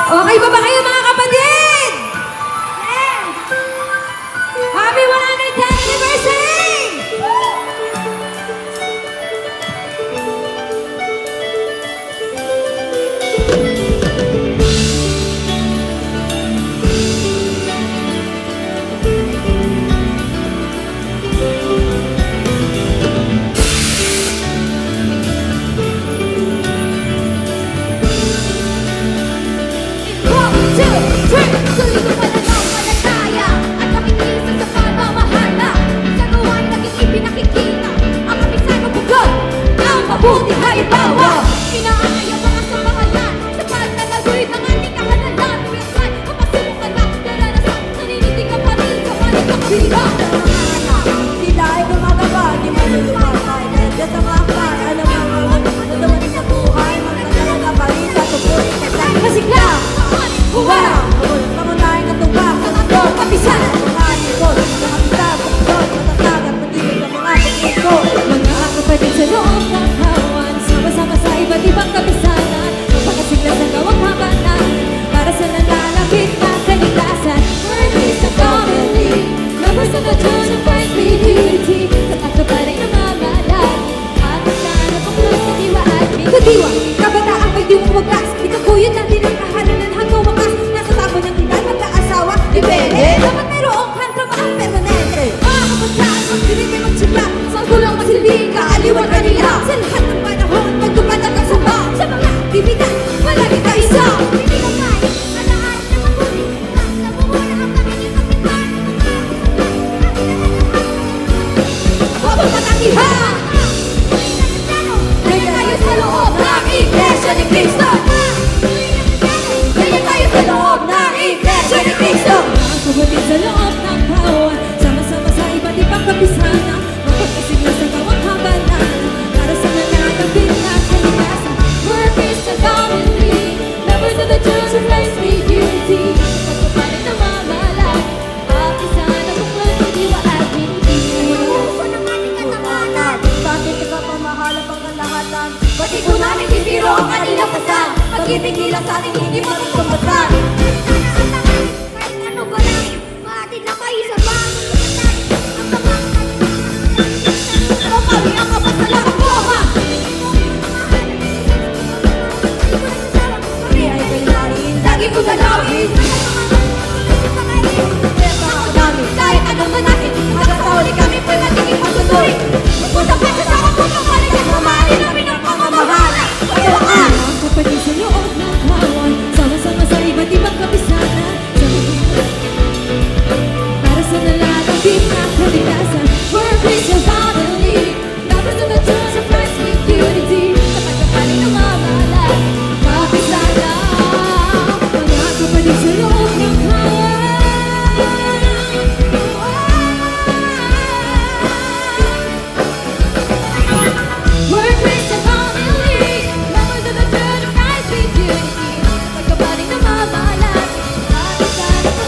Okay ba ba kayo mga kapatid? Happy 110th anniversary! Tuloy ko pananaw, palataya at nakikiisa sa pamamahala. Sa gawain naging ipinakikita ang kapisano bugod ang mabuti halimbawa. Inaanaya mga sa pangalan sa pagtalagoy ng ating kahalalan. Minsan, kapasubok ka na, naranasan, naninitig ka pa rin sa panikakbilang. Sila ay gumagawa, di malulupakay. Kaya sa mga kay, alam mo ang nadaman sa buhay. Magkakalaga pa rin sa tuburin ka sa Masigla! Huwag! Pangunahing natubak sa mundo, kapisan ang mga likod. Nakapisa, bukod, matatag at matigil ang mga pagkiko. Mga kapatid sa loob ng kawan, sama-sama sa iba't ibang kapisanan, magpakasigla sa gawang habanan, para sa nalalapit na kalikasan. We're peace and family, members of the church of Christ with unity, tapat ka pa rin ang mamalag, at sana pagkas sa diwa at kadiwa, kabataan pa'y di mo wagas, itaguyod natin ang kahanan hanggang wakas, nasa tapo ng edad magkaasawa, depende, dapat mayroong kantrabaang permanente. Mga kabataan, magdinig ay magsimula, sa gulang masilbing kaaliwan kanila, sa lahat ng panahon, magtupad ang kasama, sa mga aktibidad, malagi ka isa. Hindi ko kaya, malahat na mabuti. Nabubuhay ang pagiging kapitbahay. Huwag matangihan! Kaya tayo sa loob ng Iglesia ni Cristo! Kaya tayo sa loob ng Iglesia ni Cristo! Mga kapatid sa loob ng kawan, sama-sama sa iba't ibang kapisanan, magpagkasigla sa gawang habanan, para sa nananapit na kalikasan. We're Christian family, members of the Church of Christ with unity, pagpapalit ng mamalag, kapisanan ng buklod, diwa at hindi. Puso ng ating katamanan. Sa atin ikapamahala pang kalahatan. Pati po namin bibiro ang kanilang pasan. Pagkipigilan sa ating hindi matutumbasan. Kahit ano ba lang, maatid na kayo sa bagong kapatid. Ang kami ang kapasalamat mo, ama. Kami ay kailangan. Lagi ko dalawin. Kahit anong manakit, hanggang sa huli kami po'y magiging masunurin. Magpunta pa sa sakot kung mamalit at mamahalin namin ang pamamahala. Pagkawakan! Mga kapatid sa loob ng kawan, sama-sama sa iba't ibang kapisanan, para sa nalalapit na kalikasan. We're a Christian family, members of the Church of Christ with unity, sa pagkapaling ng mamalag, kapisanan. Mga kapatid sa loob ng kawan, we're a Christian family, members of the Church of Christ with unity, pagkapaling ng mamalag, kapisanan.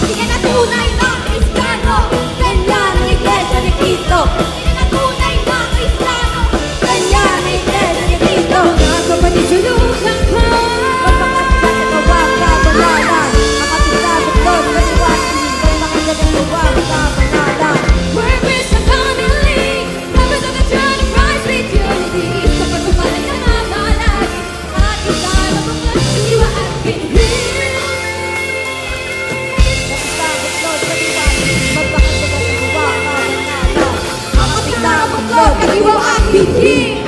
Hindi na tunay na Kristiyano. Ganyan ang Iglesia ni Cristo. Hindi na tunay na Kristiyano. Ganyan ang Iglesia ni Cristo. Mga kapatid sa loob ng kawan, we're a Christian family, members of the Church of Christ with unity, sa pagpapalit ng mamalag, at isang buklod, diwa at pinhil. Kadiwa ang binhi.